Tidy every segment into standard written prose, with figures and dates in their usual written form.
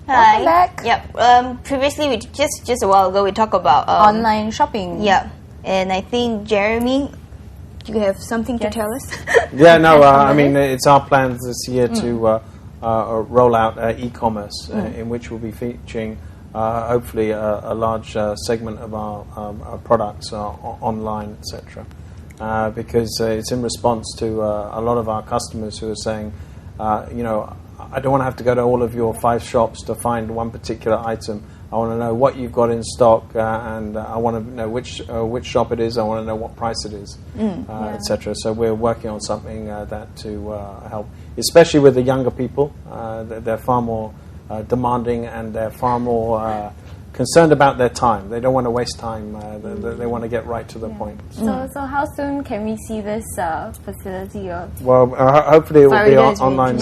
Hi. Welcome back. Yep. Previously, we just a while ago, we talked about Online shopping. Yeah, and I think Jeremy, you have something to tell us? Yeah, no, I mean, it's our plans this year to roll out e-commerce, in which we'll be featuring hopefully a large segment of our products online, etc. Because it's in response to a lot of our customers who are saying, I don't want to have to go to all of your 5 shops to find one particular item. I want to know what you've got in stock, and I want to know which shop it is. I want to know what price it is, etc. So we're working on something that to help, especially with the younger people. They're far more demanding, and they're far more concerned about their time. They don't want to waste time. They want to get right to the point. So how soon can we see this facility? Well, hopefully it will be online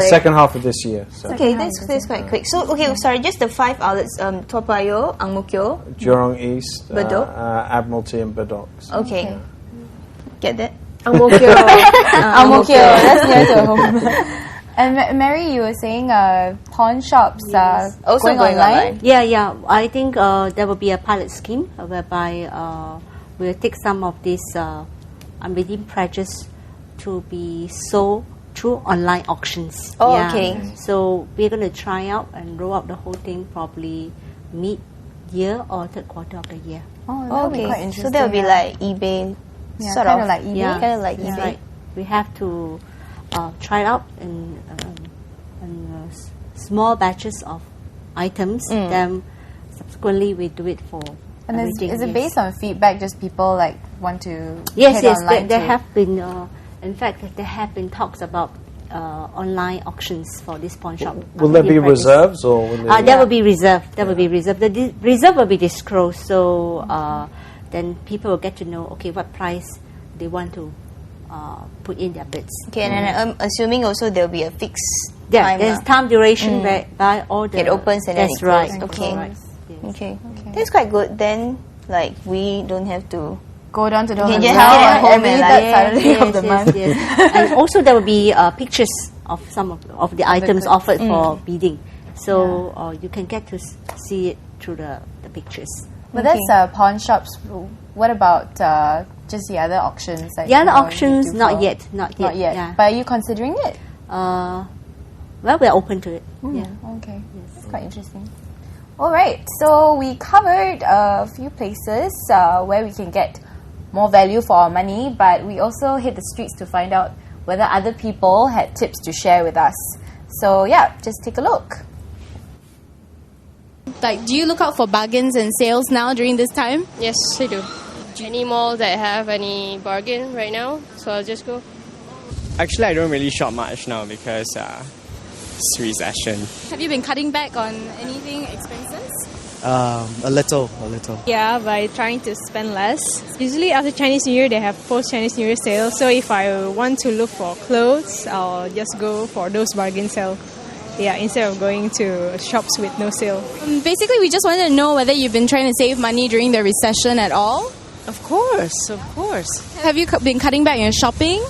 second half of this year. So. Okay, that's quite quick. So, sorry, just the 5 outlets, Toa Payoh, Ang Mo Kio, Jurong East, Bedok, Admiralty and Bedok. Okay. Get that? Ang Mo Kio. Ang Mo Kio. That's near to home. And Mary, you were saying pawn shops are also going online. Yeah. I think there will be a pilot scheme whereby we'll take some of these unredeemed pledges to be sold through online auctions. Oh, okay. So we're going to try out and roll out the whole thing probably mid-year or third quarter of the year. Oh, that'll be quite interesting. So that'll be like eBay, sort kind of of like eBay. Kind of like That's eBay. right. We have to try it out in small batches of items. Then subsequently we do it for. And is it based on feedback? Just people like want to Yes. online There have been. In fact, there have been talks about online auctions for this pawn shop. Will there be reserves, or will there That will be reserved. That will be reserved. The reserve will be disclosed, so then people will get to know what price they want to put in their bids. Okay, and I'm assuming also there'll be a fixed Yeah, time. there's time duration by all the. It opens and then that's it right. closes. Okay. Right. Yes. Okay. That's quite good. Then, like, we don't have to go down to the You hotel just sit at home every and third like- Saturday of the month. Yes. And also there will be pictures of some of the items offered for bidding, so you can get to see it through the pictures. But that's pawn shops. What about just the other auctions? Like, The other you auctions, do not for- yet. Not yet. Yeah. But are you considering it? Well, we're open to it. Yeah. Okay. It's quite interesting. All right. So we covered a few places where we can get more value for our money, but we also hit the streets to find out whether other people had tips to share with us. So yeah, just take a look. Like, do you look out for bargains and sales now during this time? Yes, I do. Any mall that have any bargain right now, so I'll just go. Actually, I don't really shop much now because it's recession. Have you been cutting back on anything expenses? A little. Yeah, by trying to spend less. Usually after Chinese New Year, they have post-Chinese New Year sale. So if I want to look for clothes, I'll just go for those bargain sale. Yeah, instead of going to shops with no sale. Basically, we just wanted to know whether you've been trying to save money during the recession at all. Of course. Have you been cutting back on shopping?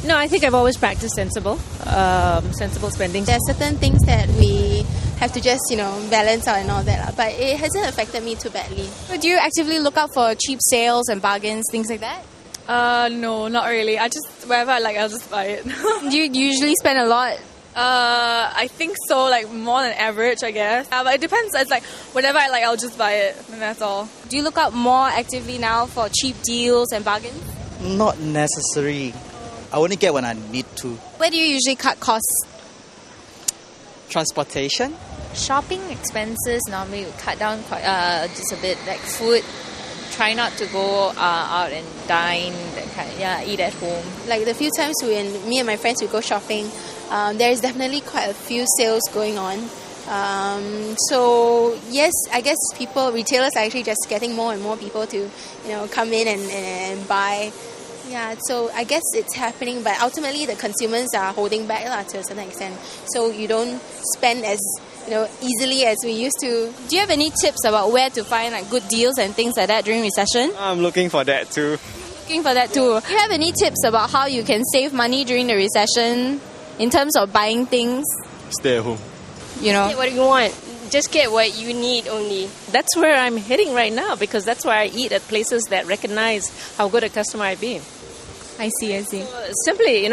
No, I think I've always practiced sensible spending. There are certain things that we have to just, balance out and all that. But it hasn't affected me too badly. Do you actively look out for cheap sales and bargains, things like that? No, not really. I just, wherever I like, I'll just buy it. Do you usually spend a lot? I think so, like more than average, I guess. But it depends. It's like whatever I like, I'll just buy it, and that's all. Do you look out more actively now for cheap deals and bargains? Not necessary. I only get when I need to. Where do you usually cut costs? Transportation. Shopping expenses normally we cut down quite just a bit, like food. Try not to go out and dine, that kind. Eat at home. Like the few times when me and my friends we go shopping, there is definitely quite a few sales going on. So yes, I guess retailers are actually just getting more and more people to, come in and buy. Yeah, so I guess it's happening, but ultimately the consumers are holding back to a certain extent. So you don't spend as easily as we used to. Do you have any tips about where to find like good deals and things like that during recession? I'm looking for that too. Do you have any tips about how you can save money during the recession in terms of buying things? Stay at home. you know. Get what you want. Just get what you need only. That's where I'm heading right now because that's where I eat at places that recognize how good a customer I've been. I see. Simply,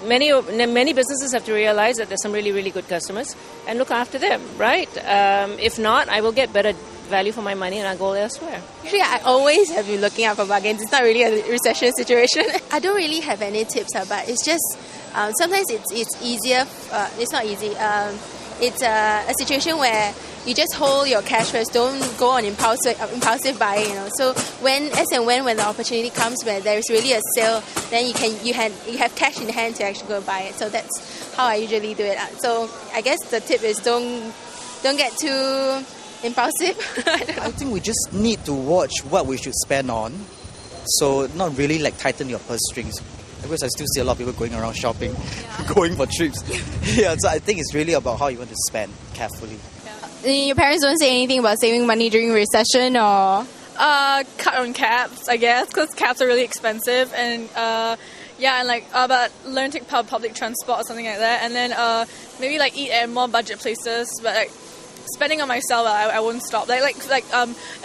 many businesses have to realize that there's some really, really good customers and look after them, right? If not, I will get better value for my money and I'll go elsewhere. Actually, I always have been looking out for bargains. It's not really a recession situation. I don't really have any tips, but it's just sometimes it's easier. It's not easy. It's a situation where you just hold your cash first. Don't go on impulsive buying. So when the opportunity comes where there is really a sale, then you have cash in hand to actually go buy it. So that's how I usually do it. So I guess the tip is don't get too impulsive. I think we just need to watch what we should spend on. So not really like tighten your purse strings. Because I still see a lot of people going around shopping, going for trips. So I think it's really about how you want to spend carefully. Your parents don't say anything about saving money during recession or? Cut on cabs, I guess, because cabs are really expensive, and but learn to take public transport or something like that, and then maybe like eat at more budget places, but like spending on myself, I won't stop. I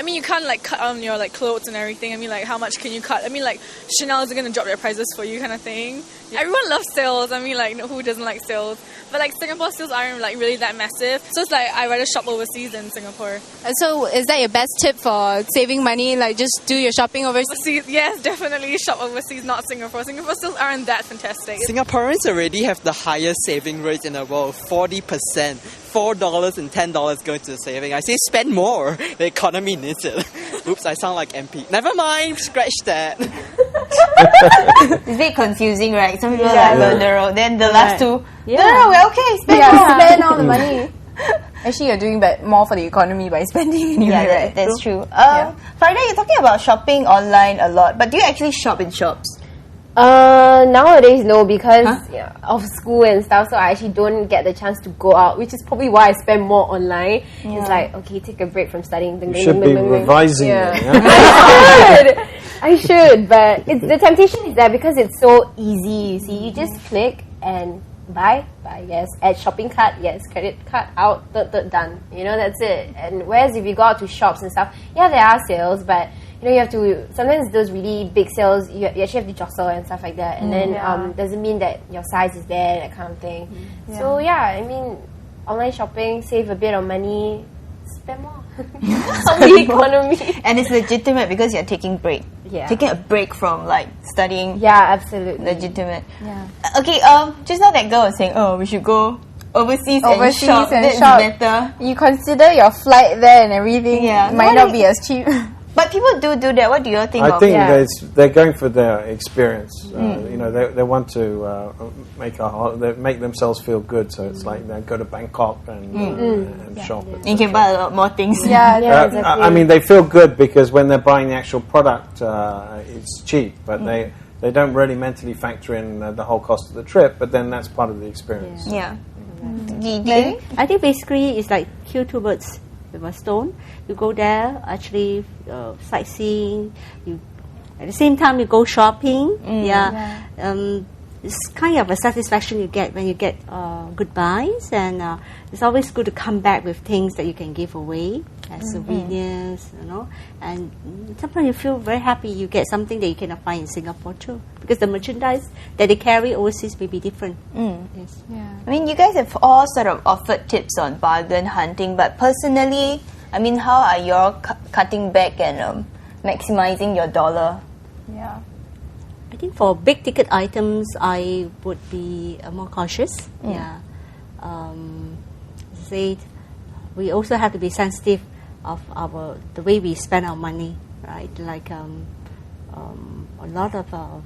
mean, you can't like cut on your like clothes and everything. I mean, like how much can you cut? I mean, like Chanel isn't gonna drop their prices for you, kind of thing. Everyone loves sales. I mean, like who doesn't like sales? But like Singapore sales aren't like really that massive. So it's like I rather shop overseas than Singapore. So is that your best tip for saving money? Like just do your shopping overseas? Yes, definitely shop overseas, not Singapore. Singapore sales aren't that fantastic. Singaporeans already have the highest saving rate in the world, 40%. $4 and $10 go to saving. I say spend more. The economy needs it. Oops, I sound like MP. Never mind, scratch that. It's a bit confusing, right? Some people are like on the road. Then the last two, no, we're okay. Spend all the money. Actually, you're doing more for the economy by spending anyway, right? That's true. Farida, you're talking about shopping online a lot, but do you actually shop in shops? Nowadays no, because of school and stuff, so I actually don't get the chance to go out, which is probably why I spend more online. It's like, okay, take a break from studying. You should be revising it, I should, but the temptation is there because it's so easy. You see, you just click and buy, yes, add shopping cart, yes, credit card out, done. That's it. And whereas if you go out to shops and stuff, there are sales, but you have to, sometimes those really big sales, you actually have to jostle and stuff like that. And then doesn't mean that your size is there, that kind of thing. So I mean, online shopping, save a bit of money, spend more on the economy. And it's legitimate because you're taking break. Taking a break from like studying. Yeah, absolutely. Legitimate. Okay, just now that girl was saying, we should go overseas and shop. That's better. You consider your flight there and everything. It might not be as cheap. But people do that. What do you think of? I think they're going for their experience. They want to make themselves feel good. So it's like they go to Bangkok and shop. You can buy a lot more things. Exactly. I mean, they feel good because when they're buying the actual product, it's cheap. But they don't really mentally factor in the whole cost of the trip. But then that's part of the experience. I think basically it's like kill two birds with a stone. You go there, actually sightseeing. At the same time, you go shopping. It's kind of a satisfaction you get when you get good buys, and it's always good to come back with things that you can give away as souvenirs, And sometimes you feel very happy you get something that you cannot find in Singapore too, because the merchandise that they carry overseas may be different. Yes. I mean, you guys have all sort of offered tips on bargain hunting, but personally, I mean, how are you all cutting back and maximizing your dollar? I think for big ticket items, I would be more cautious. Say, we also have to be sensitive of the way we spend our money, right? Like a lot of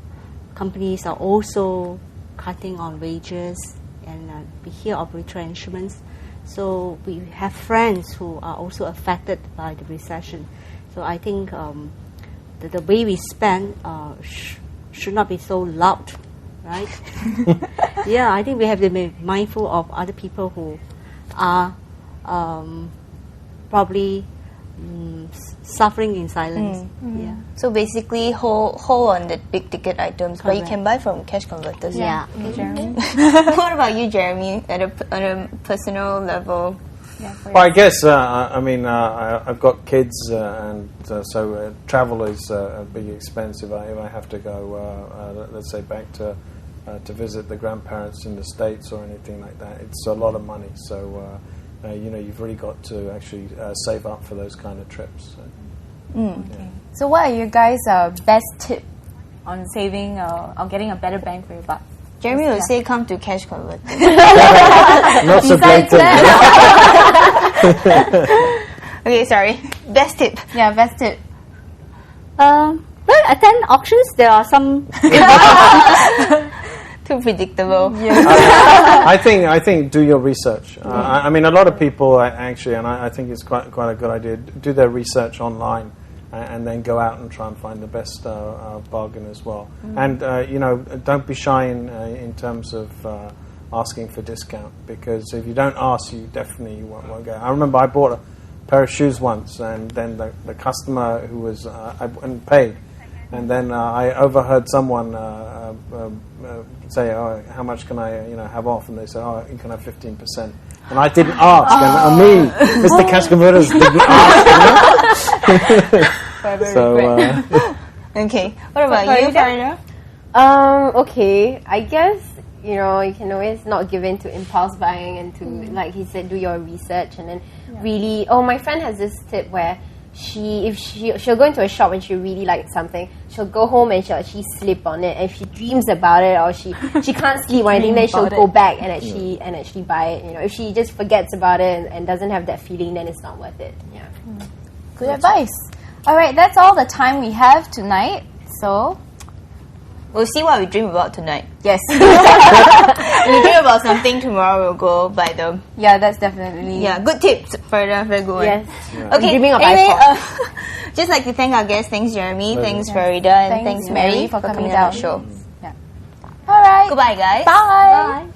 companies are also cutting on wages, and we hear of retrenchments. So we have friends who are also affected by the recession. So I think the way we spend should not be so loud, right? I think we have to be mindful of other people who are probably suffering in silence. Yeah. So basically, hold on the big ticket items, but you Correct. can buy from cash converters. Yeah. Okay, Jeremy. What about you, Jeremy? On a personal level. Well, I guess I've got kids, and so travel is a big expense if I have to go. Let's say back to visit the grandparents in the States or anything like that. It's a lot of money. So you've really got to actually save up for those kind of trips. So, So what are your guys' best tip on saving or getting a better bang for your buck? Jeremy will say, "Come to cash converters." Not so blatant. Okay, sorry. Best tip. Yeah, best tip. Well, attend auctions. There are some. Too predictable. I think do your research. I mean, a lot of people actually, and I think it's quite a good idea, do their research online and then go out and try and find the best bargain as well. And don't be shy in terms of asking for discount, because if you don't ask, you definitely won't get. I remember I bought a pair of shoes once, and then the customer who was I went paid. And then I overheard someone say, "Oh, how much can I, have off?" And they said, "Oh, you can have 15%." And I didn't ask, and me, Mr. Cash Converters, didn't ask. Okay. What about you, Farida? Okay, I guess you can always not give in to impulse buying and to, like he said, do your research and then really. Oh, my friend has this tip where she'll go into a shop and she really likes something, she'll go home and she'll actually sleep on it, and if she dreams about it or she can't sleep or anything, then she'll go back and actually buy it. If she just forgets about it and doesn't have that feeling, then it's not worth it. Yeah. Good advice. All right, that's all the time we have tonight. So we'll see what we dream about tonight. Yes. If we dream about something tomorrow, we'll go by them. Yeah, that's definitely. Yeah, good tips. Farida, very good one. Yes. Okay. I'm dreaming of anyway, iPod. just like to thank our guests. Thanks, Jeremy. Pleasure. Thanks, Farida. And thanks, Mary, for coming on down. the show. Yeah. All right. Goodbye, guys. Bye.